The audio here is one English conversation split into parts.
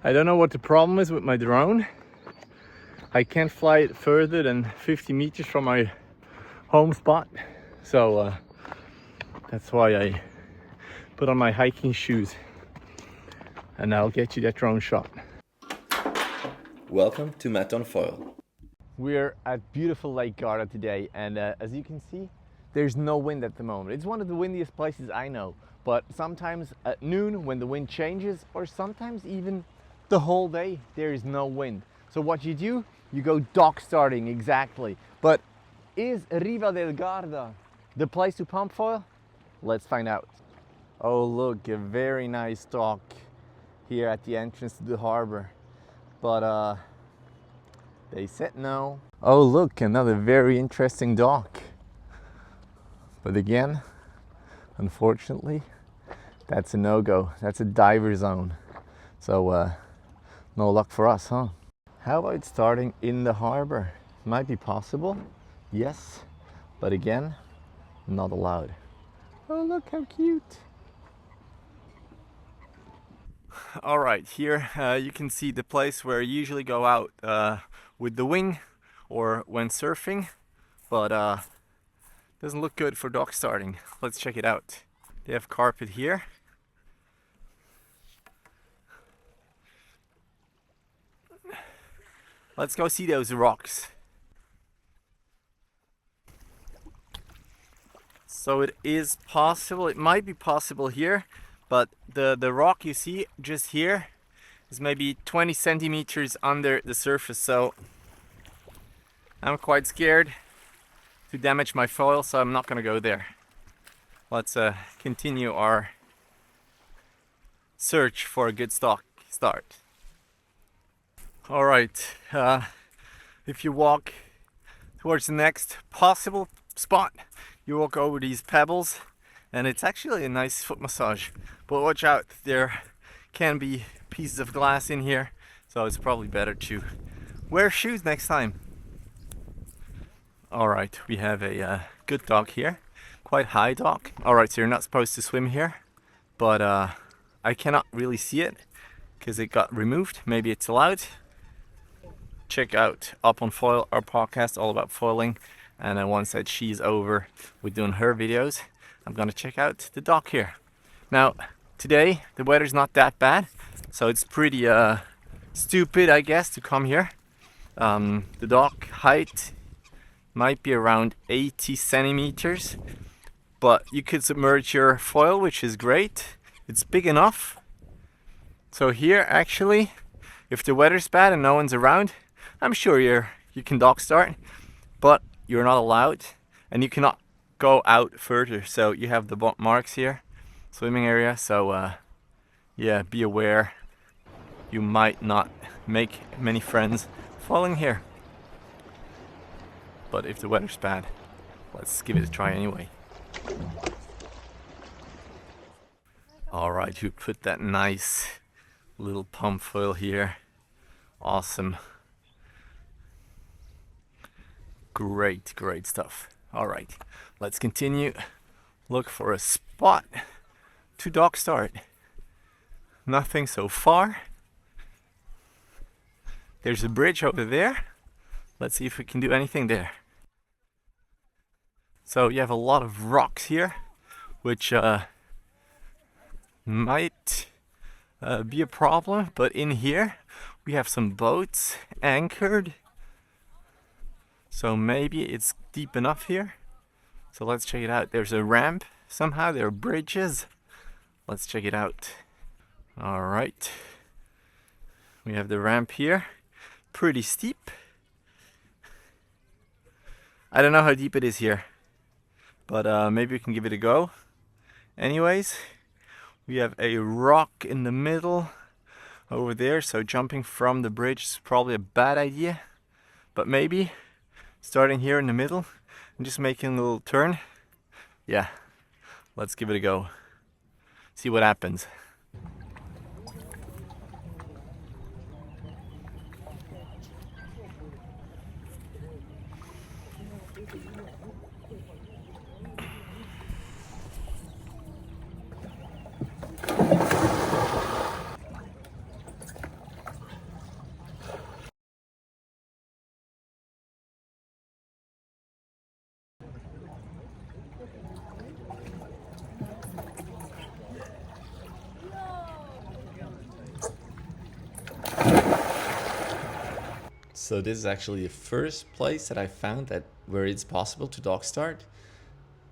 I don't know what the problem is with my drone. I can't fly it further than 50 meters from my home spot. So that's why I put on my hiking shoes and I'll get you that drone shot. Welcome to Matt on Foil. We're at beautiful Lake Garda today, and as you can see, there's no wind at the moment. It's one of the windiest places I know, but sometimes at noon when the wind changes, or sometimes even the whole day, there is no wind. So what you do, you go dock starting, exactly. But is Riva del Garda the place to pump foil? Let's find out. Oh look, a very nice dock here at the entrance to the harbor. But they said no. Oh look, another very interesting dock. But again, unfortunately, that's a no-go. That's a diver zone. So no luck for us, huh? How about starting in the harbor? Might be possible, yes, but again, not allowed. Oh look how cute. All right, here you can see the place where I usually go out with the wing or when surfing, but doesn't look good for dock starting. Let's check it out. They have carpet here. Let's go see those rocks. So it is possible, it might be possible here, but the rock you see just here is maybe 20 centimeters under the surface, so I'm quite scared to damage my foil, so I'm not gonna go there. Let's continue our search for a good start. All right, if you walk towards the next possible spot, you walk over these pebbles, and it's actually a nice foot massage. But watch out, there can be pieces of glass in here, so it's probably better to wear shoes next time. All right, we have a good dock here, quite high dock. All right, so you're not supposed to swim here, but I cannot really see it because it got removed. Maybe it's allowed. Check out Up on Foil, our podcast all about foiling. And then once that she's over with doing her videos, I'm gonna check out the dock here. Now, today the weather's not that bad, so it's pretty stupid, I guess, to come here. The dock height might be around 80 centimeters, but you could submerge your foil, which is great. It's big enough. So here, actually, if the weather's bad and no one's around, I'm sure you can dock start, but you're not allowed, and you cannot go out further. So you have the marks here, swimming area. So yeah, be aware. You might not make many friends falling here. But if the weather's bad, let's give it a try anyway. All right, you put that nice little pump foil here. Awesome. Great stuff. All right, let's continue. Look for a spot to dock start. Nothing so far. There's a bridge over there. Let's see if we can do anything there. So you have a lot of rocks here, which might be a problem, but in here we have some boats anchored. So maybe it's deep enough here. So let's check it out. There's a ramp somehow. There are bridges. Let's check it out. All right. We have the ramp here. Pretty steep. I don't know how deep it is here, but maybe we can give it a go. Anyways, we have a rock in the middle over there. So jumping from the bridge is probably a bad idea, but maybe starting here in the middle and just making a little turn. Yeah, let's give it a go. See what happens. So this is actually the first place that I found that where it's possible to dock start.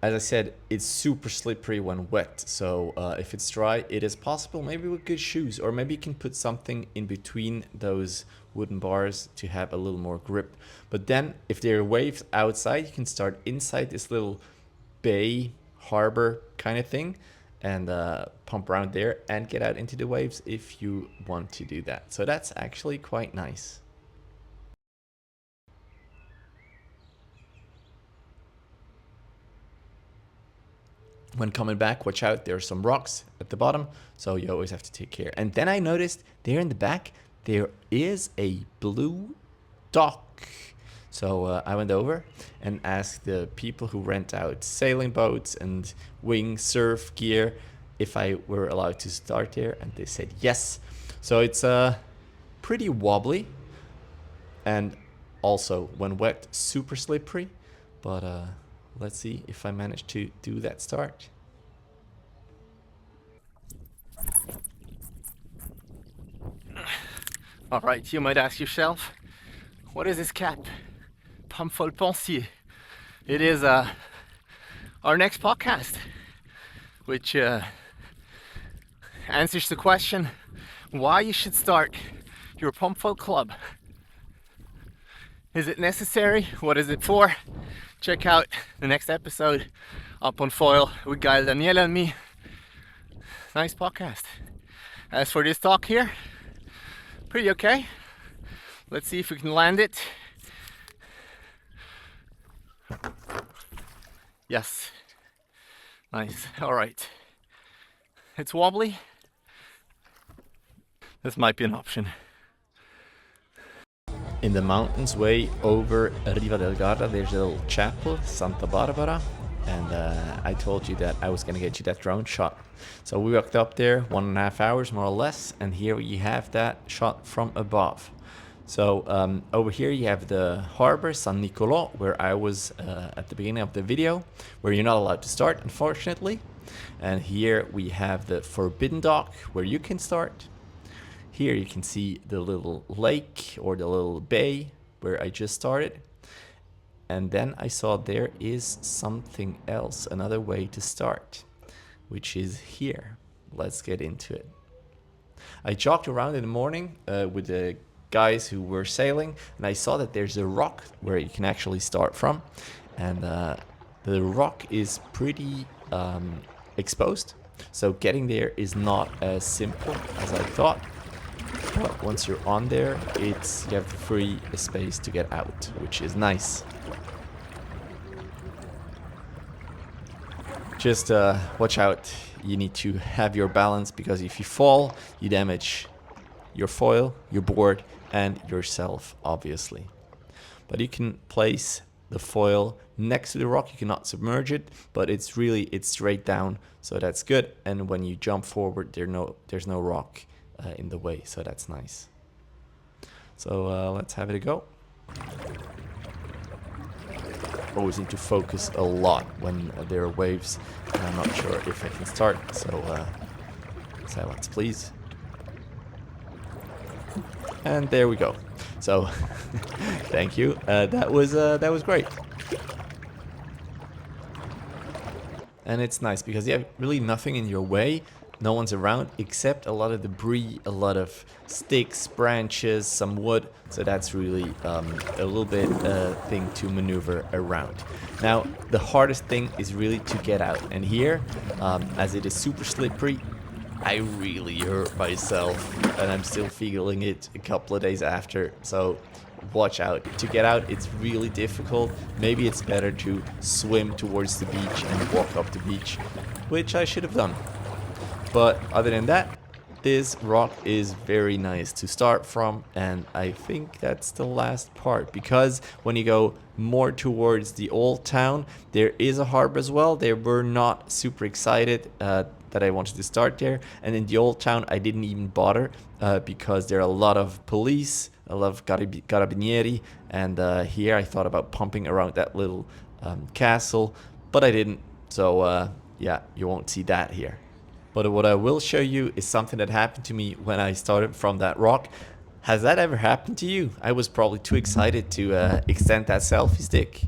As I said, it's super slippery when wet, so if it's dry, it is possible, maybe with good shoes, or maybe you can put something in between those wooden bars to have a little more grip. But then, if there are waves outside, you can start inside this little bay, harbor kind of thing, and pump around there and get out into the waves if you want to do that. So that's actually quite nice. When coming back, watch out, there are some rocks at the bottom, so you always have to take care. And then I noticed there in the back, there is a blue dock. So I went over and asked the people who rent out sailing boats and wing surf gear if I were allowed to start there, and they said yes. So it's pretty wobbly, and also when wet, super slippery, but let's see if I manage to do that start. All right, you might ask yourself, what is this cap? Pamphole Pensier. It is our next podcast, which answers the question why you should start your Pamphole club. Is it necessary? What is it for? Check out the next episode up on foil with Gael, Daniel and me. Nice podcast. As for this talk here, pretty okay. Let's see if we can land it. Yes. Nice. All right. It's wobbly. This might be an option. In the mountains way over Riva del Garda, there's a little chapel, Santa Barbara, and I told you that I was going to get you that drone shot. So we walked up there 1.5 hours more or less, and here you have that shot from above. So over here you have the harbor, San Nicolò, where I was at the beginning of the video, where you're not allowed to start, unfortunately. And here we have the Forbidden Dock, where you can start. Here you can see the little lake or the little bay where I just started. And then I saw there is something else, another way to start, which is here. Let's get into it. I jogged around in the morning with the guys who were sailing, and I saw that there's a rock where you can actually start from. And the rock is pretty exposed, so getting there is not as simple as I thought. But once you're on there, you have free space to get out, which is nice. Just watch out. You need to have your balance, because if you fall, you damage your foil, your board, and yourself, obviously. But you can place the foil next to the rock. You cannot submerge it, but it's straight down, so that's good. And when you jump forward, there's no rock in the way, so that's nice. So let's have it a go. Always need to focus a lot when there are waves, and I'm not sure if I can start, so silence please. And there we go. So thank you. That was great. And it's nice because you have really nothing in your way. No one's around except a lot of debris, a lot of sticks, branches, some wood. So that's really a little bit thing to maneuver around. Now, the hardest thing is really to get out. And here, as it is super slippery, I really hurt myself, and I'm still feeling it a couple of days after. So watch out. To get out, it's really difficult. Maybe it's better to swim towards the beach and walk up the beach, which I should have done. But other than that, this rock is very nice to start from, and I think that's the last part, because when you go more towards the old town, there is a harbor as well. They were not super excited that I wanted to start there, and in the old town I didn't even bother because there are a lot of police, a lot of carabinieri, and here I thought about pumping around that little castle, but I didn't. So yeah, you won't see that here. But what I will show you is something that happened to me when I started from that rock. Has that ever happened to you? I was probably too excited to extend that selfie stick.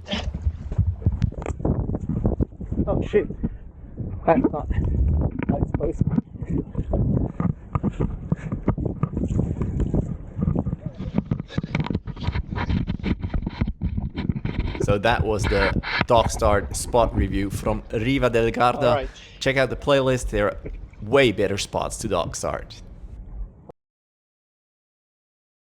Oh shit. That's not supposed to be. So that was the dock start spot review from Riva del Garda. All right. Check out the playlist, there are way better spots to dock start.